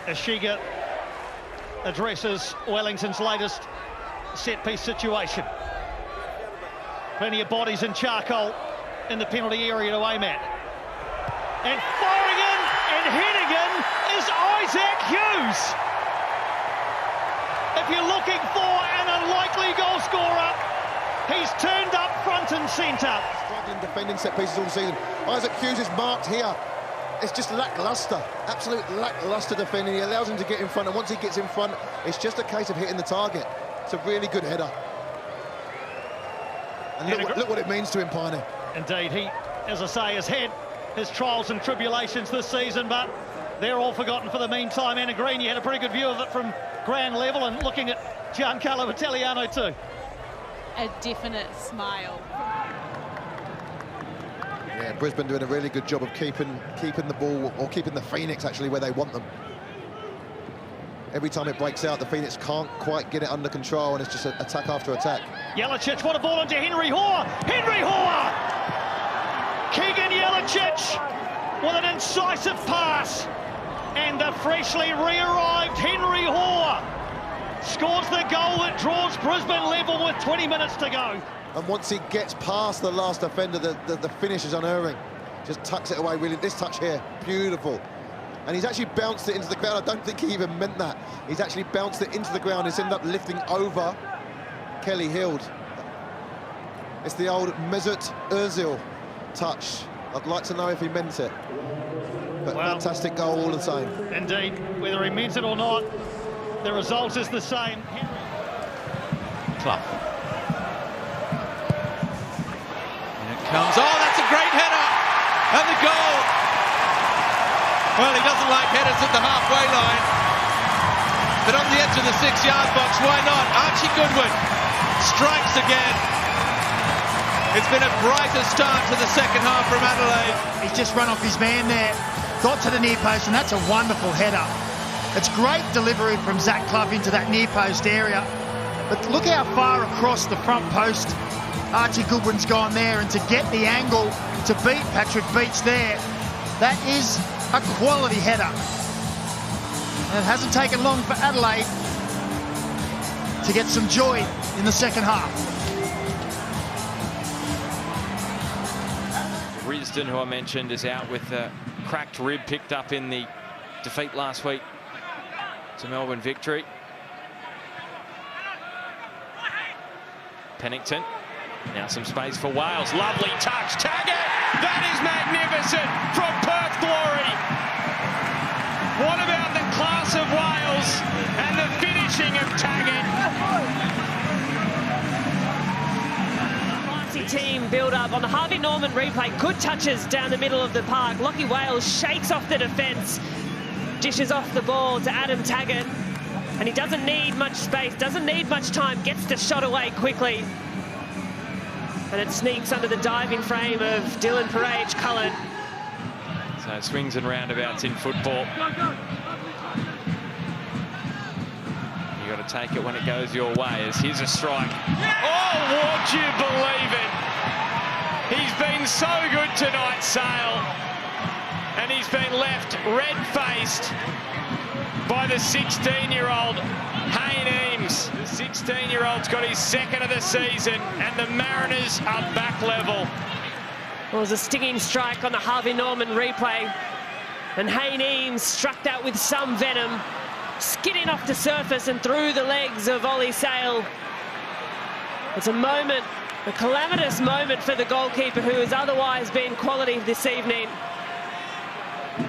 Ashiga addresses Wellington's latest set-piece situation. Plenty of bodies and charcoal in the penalty area to aim at. And firing in and hitting in is Isaac Hughes. If you're looking for an unlikely goal scorer, he's turned up front and centre. Struggling defending set pieces all season. Isaac Hughes is marked here. It's just lacklustre, absolute lacklustre defending. He allows him to get in front, and once he gets in front, it's just a case of hitting the target. It's a really good header. And look what it means to him, Piney. Indeed, he, as I say, has had his trials and tribulations this season, but they're all forgotten for the meantime. Anna Green, you had a pretty good view of it from ground level, and looking at Giancarlo Italiano too. A definite smile. Yeah, Brisbane doing a really good job of keeping the ball, or keeping the Phoenix actually where they want them. Every time it breaks out, the Phoenix can't quite get it under control, and it's just attack after attack. Jelicic, what a ball into Henry Hoare! Henry Hoare! Keegan Jelicic with an incisive pass, and the freshly re-arrived Henry Hoare scores the goal that draws Brisbane level with 20 minutes to go. And once he gets past the last defender, the finish is unerring. Just tucks it away, really. This touch here, beautiful. And he's actually bounced it into the ground. I don't think he even meant that. He's actually bounced it into the ground. He's ended up lifting over Kelly Hild. It's the old Mesut Ozil touch. I'd like to know if he meant it. But well, fantastic goal all the same. Indeed, whether he meant it or not, the result is the same. Clough. Comes, oh, that's a great header, and the goal. Well, he doesn't like headers at the halfway line, but on the edge of the 6-yard box, why not? Archie Goodwin strikes again. It's been a brighter start to the second half from Adelaide. He's just run off his man there, got to the near post, and that's a wonderful header. It's great delivery from Zach Clough into that near post area, but look how far across the front post Archie Goodwin's gone there, and to get the angle to beat Patrick Beach there, that is a quality header. And it hasn't taken long for Adelaide to get some joy in the second half. Risdon, who I mentioned, is out with a cracked rib picked up in the defeat last week to Melbourne Victory. Pennington. Now some space for Wales. Lovely touch. Taggart! That is magnificent from Perth Glory. What about the class of Wales and the finishing of Taggart? Team build up on the Harvey Norman replay. Good touches down the middle of the park. Lachie Wales shakes off the defence. Dishes off the ball to Adam Taggart. And he doesn't need much space, doesn't need much time. Gets the shot away quickly. And it sneaks under the diving frame of Dylan Parage-Cullen. So swings and roundabouts in football. You got to take it when it goes your way. As here's a strike. Oh, would you believe it? He's been so good tonight, Sale. And he's been left red-faced by the 16-year-old Hayne Eames. The 16-year-old's got his second of the season, and the Mariners are back level. Well, it was a stinging strike on the Harvey Norman replay, and Hayne Eames struck that with some venom, skidding off the surface and through the legs of Ollie Sale. It's a moment, a calamitous moment for the goalkeeper, who has otherwise been quality this evening.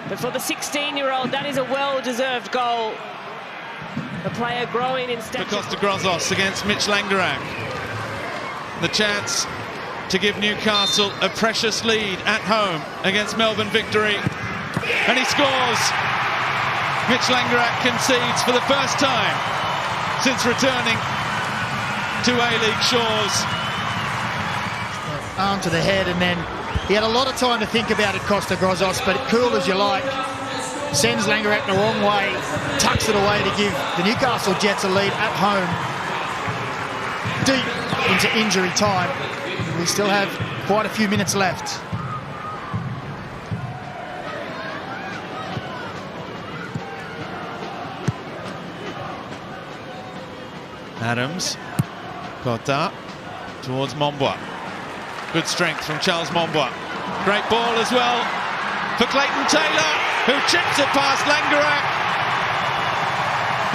But for the 16-year-old, that is a well-deserved goal. A player growing in stature. Costa Grozos against Mitch Langerak. The chance to give Newcastle a precious lead at home against Melbourne Victory. And he scores. Mitch Langerak concedes for the first time since returning to A-League shores. Arm to the head, and then he had a lot of time to think about it, Costa Grozos, but cool as you like. Sends Langerak the wrong way, tucks it away to give the Newcastle Jets a lead at home. Deep into injury time. We still have quite a few minutes left. Adams. Kota towards Mombois. Good strength from Charles Mombois. Great ball as well for Clayton Taylor, who chips it past Langerak.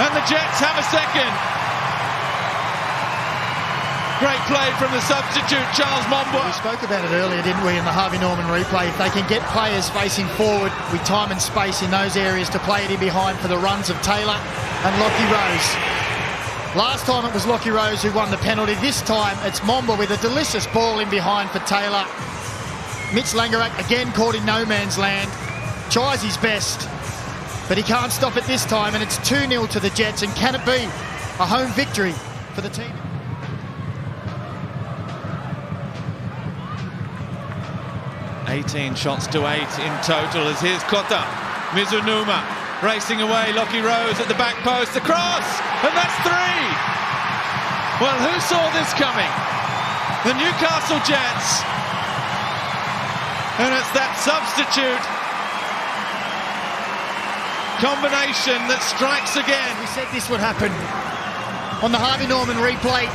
And the Jets have a second. Great play from the substitute, Charles Mombois. We spoke about it earlier, didn't we, in the Harvey Norman replay. If they can get players facing forward with time and space in those areas to play it in behind for the runs of Taylor and Lockie Rose. Last time it was Lockie Rose who won the penalty. This time it's Mombois with a delicious ball in behind for Taylor. Mitch Langerak again caught in no man's land. Tries his best, but he can't stop it this time, and it's 2-0 to the Jets. And can it be a home victory for the team? $18 shots to 8 in total as here's Kota. Mizunuma racing away. Lockie Rose at the back post. The cross! And that's 3! Well, who saw this coming? The Newcastle Jets. And it's that substitute combination that strikes again. We said this would happen. On the Harvey Norman replay,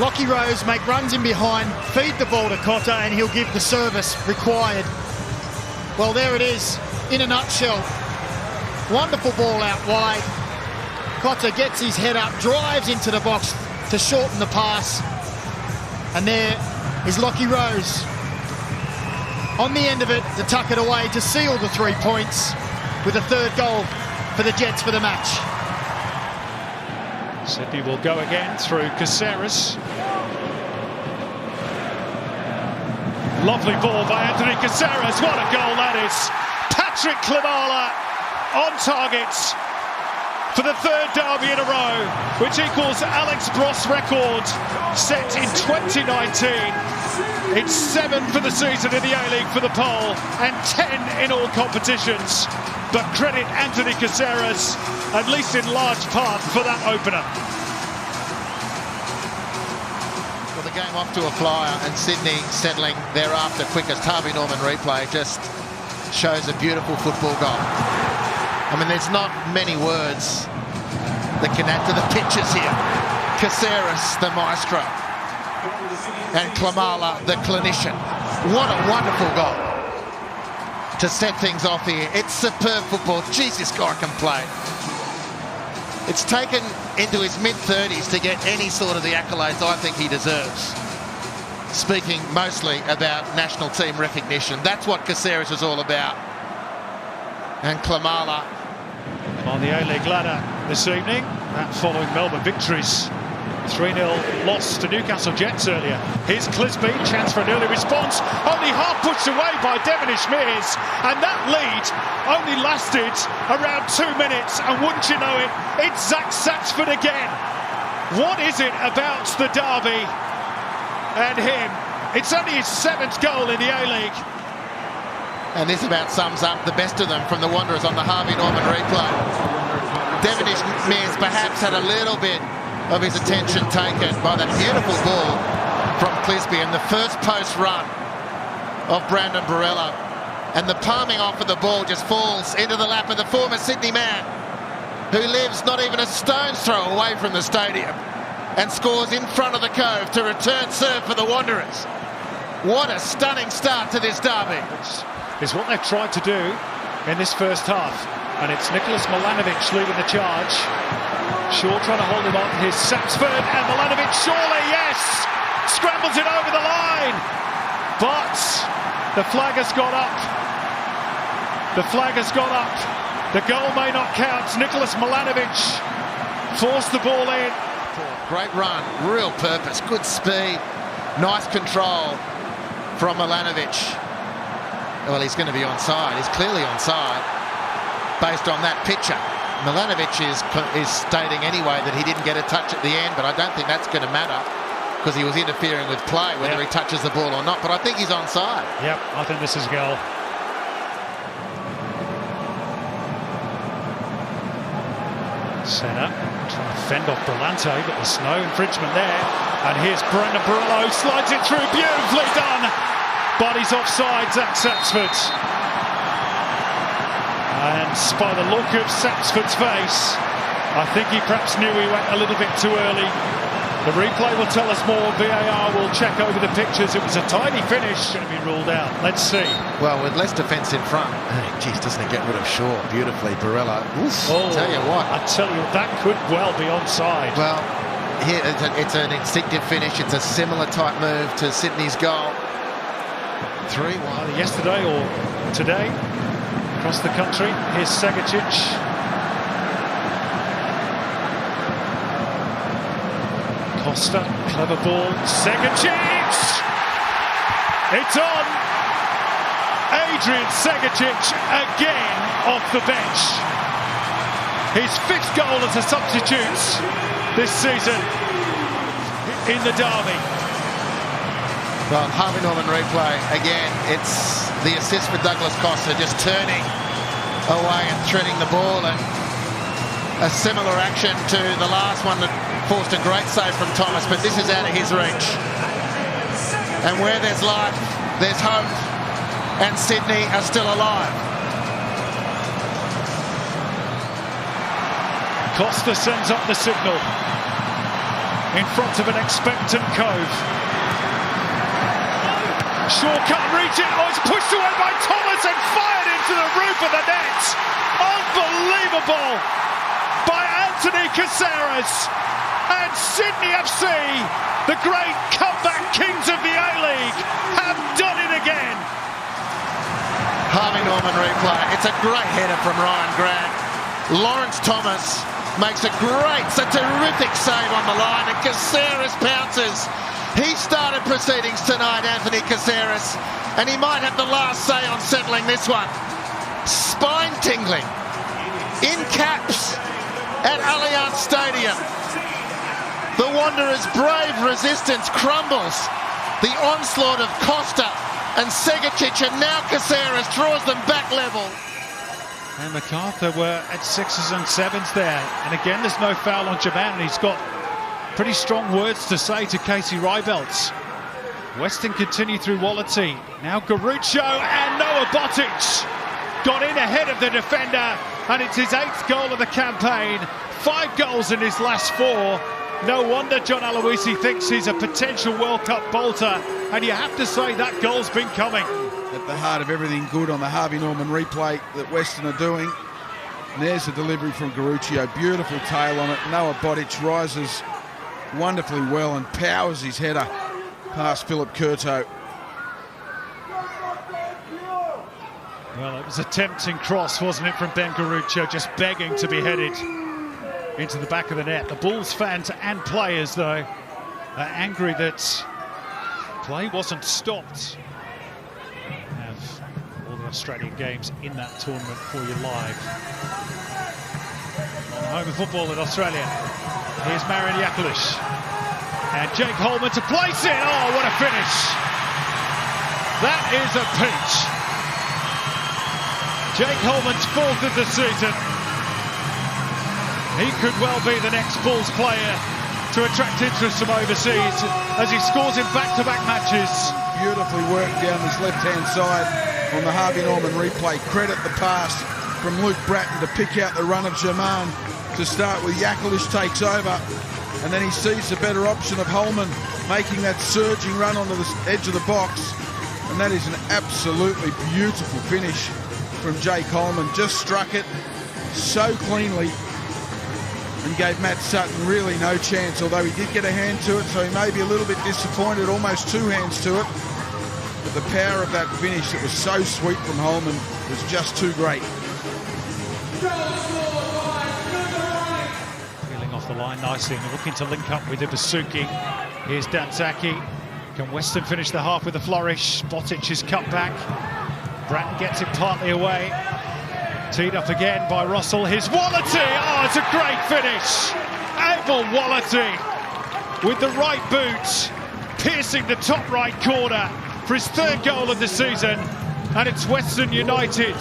Lockie Rose make runs in behind, feed the ball to Kota, and he'll give the service required. Well, there it is, in a nutshell. Wonderful ball out wide. Kota gets his head up, drives into the box to shorten the pass. And there is Lockie Rose on the end of it to tuck it away, to seal the 3 points with a third goal for the Jets for the match. Sydney will go again through Caceres. Lovely ball by Anthony Caceres. What a goal that is. Patrick Klimala on target for the third derby in a row, which equals Alex Bross' record set in 2019. It's 7 for the season in the A-League for the Pole and 10 in all competitions. But credit Anthony Caceres, at least in large part, for that opener. Well, the game off to a flyer, and Sydney settling thereafter quickest. Harvey Norman replay just shows a beautiful football goal. I mean, there's not many words that can add to the pictures here. Caceres, the maestro, and Klimala, the clinician. What a wonderful goal to set things off here. It's superb football. Jeez, this guy can play. It's taken into his mid-30s to get any sort of the accolades I think he deserves. Speaking mostly about national team recognition. That's what Caceres is all about. And Klimala on the A-League ladder this evening, that following Melbourne victories. 3-0 loss to Newcastle Jets earlier. Here's Clisby, chance for an early response, only half pushed away by Devonish Mears, and that lead only lasted around 2 minutes, and wouldn't you know it, it's Zach Satsford again. What is it about the derby and him? It's only his 7th goal in the A-League. And this about sums up the best of them from the Wanderers on the Harvey Norman replay. Devonish Mears perhaps had a little bit of his attention taken by that beautiful ball from Clisby and the first post run of Brandon Barella. And the palming off of the ball just falls into the lap of the former Sydney man, who lives not even a stone's throw away from the stadium, and scores in front of the Cove to return serve for the Wanderers. What a stunning start to this derby. Is what they've tried to do in this first half. And it's Nicholas Milanovic leading the charge. Shaw trying to hold him up. Here's Sapsford, and Milanovic surely, yes! Scrambles it over the line. But the flag has got up. The flag has got up. The goal may not count. Nicholas Milanovic forced the ball in. Great run, real purpose, good speed, nice control from Milanovic. Well, he's going to be onside. He's clearly onside based on that picture. Milanovic is stating anyway that he didn't get a touch at the end, but I don't think that's going to matter because he was interfering with play, whether he touches the ball or not. But I think he's onside. Yep, I think this is a goal. Senna trying to fend off Brillante, but there's no infringement there. And here's Brendan Barello, slides it through, beautifully done. But he's offside, Zach Sapsford. And by the look of Sapsford's face, I think he perhaps knew he went a little bit too early. The replay will tell us more. VAR will check over the pictures. It was a tidy finish. Going to be ruled out. Let's see. Well, with less defence in front, geez, doesn't it get rid of Shaw beautifully? Barella. Oh, tell you what. I tell you, that could well be onside. Well, here it's an instinctive finish. It's a similar type move to Sydney's goal. 3-1. Either yesterday or today, across the country. Here's Segacic. Costa, clever ball. Segacic! It's on! Adrian Segacic again off the bench. His 5th goal as a substitute this season in the derby. Well, Harvey Norman replay again. It's the assist for Douglas Costa, just turning away and threading the ball, and a similar action to the last one that forced a great save from Thomas, but this is out of his reach. And where there's life, there's hope, and Sydney are still alive. Costa sends up the signal in front of an expectant Cove. Shaw can't reach it. Oh, it's pushed away by Thomas and fired into the roof of the net. Unbelievable by Anthony Caceres. And Sydney FC, the great comeback kings of the A-League, have done it again. Harvey Norman replay. It's a great header from Ryan Grant. Lawrence Thomas makes a terrific save on the line, and Caceres pounces. He started proceedings tonight, Anthony Caceres, and he might have the last say on settling this one. Spine tingling, in caps, at Allianz Stadium. The Wanderers' brave resistance crumbles. The onslaught of Costa and Segacic, and now Caceres draws them back level. And MacArthur were at 6s and 7s there. And again, there's no foul on Jaman, and he's got pretty strong words to say to Casey Rybelts. Weston continue through Wallerty. Now Garuccio and Noah Botic got in ahead of the defender, and it's his 8th goal of the campaign. 5 goals in his last 4. No wonder John Aloisi thinks he's a potential World Cup bolter, and you have to say that goal's been coming. At the heart of everything good on the Harvey Norman replay that Western are doing. And there's the delivery from Garuccio. Beautiful tail on it. Noah Botic rises wonderfully well and powers his header past Philip Curto. Well, it was a tempting cross, wasn't it, from Ben Garuccio, just begging to be headed into the back of the net. The Bulls fans and players, though, are angry that play wasn't stopped. Have all the Australian games in that tournament for you live on Home of Football in Australia. Here's Marian Jakalic and Jake Holman to place it. Oh, what a finish! That is a peach. Jake Holman's 4th of the season. He could well be the next Bulls player to attract interest from overseas as he scores in back-to-back matches. Beautifully worked down this left-hand side on the Harvey Norman replay. Credit the pass from Luke Bratton to pick out the run of Jaman to start with. Jakalic takes over, and then he sees the better option of Holman making that surging run onto the edge of the box, and that is an absolutely beautiful finish from Jake Holman. Just struck it so cleanly and gave Matt Sutton really no chance, although he did get a hand to it, so he may be a little bit disappointed, almost 2 hands to it. But the power of that finish that was so sweet from Holman was just too great. Peeling off the line nicely and looking to link up with Ibasuki. Here's Danzaki. Can Weston finish the half with a flourish? Botic is cut back. Bratton gets it partly away. Teed up again by Russell. Here's Wallerty. Oh, it's a great finish. Abel Wallerty with the right boot, piercing the top right corner for his 3rd goal of the season. And it's Western United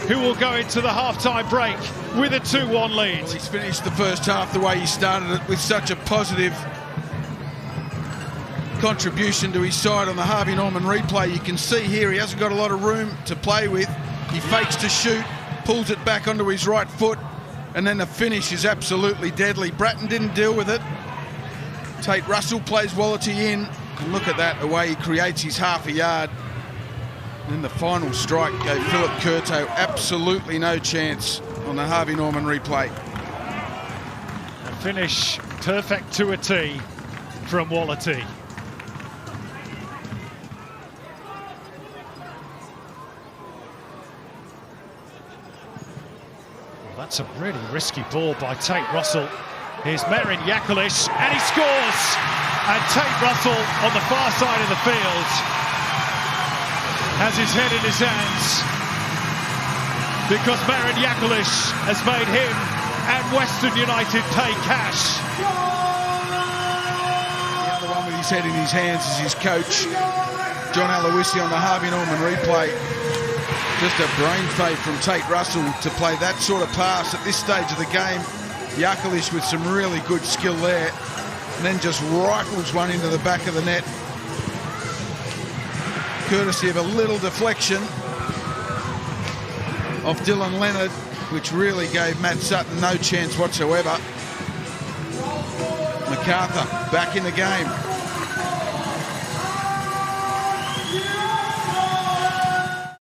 who will go into the half-time break with a 2-1 lead. Well, he's finished the first half the way he started it, with such a positive contribution to his side on the Harvey Norman replay. You can see here he hasn't got a lot of room to play with. He fakes to shoot, pulls it back onto his right foot, And then the finish is absolutely deadly. Bratton didn't deal with it. Tate Russell plays Wallerty in. And look at that, the way he creates his half a yard. And then the final strike gave Philip Curto absolutely no chance on the Harvey Norman replay. A finish perfect to a tee from Wallerty. That's a really risky ball by Tate Russell. Here's Marin Jakalic, and he scores! And Tate Russell on the far side of the field has his head in his hands because Marin Jakalic has made him and Western United pay cash. The other one with his head in his hands is his coach, John Aloisi, on the Harvey Norman replay. Just a brain fade from Tate Russell to play that sort of pass at this stage of the game. Jakalic with some really good skill there, and then just rifles one into the back of the net, courtesy of a little deflection of Dylan Leonard, which really gave Matt Sutton no chance whatsoever. MacArthur back in the game.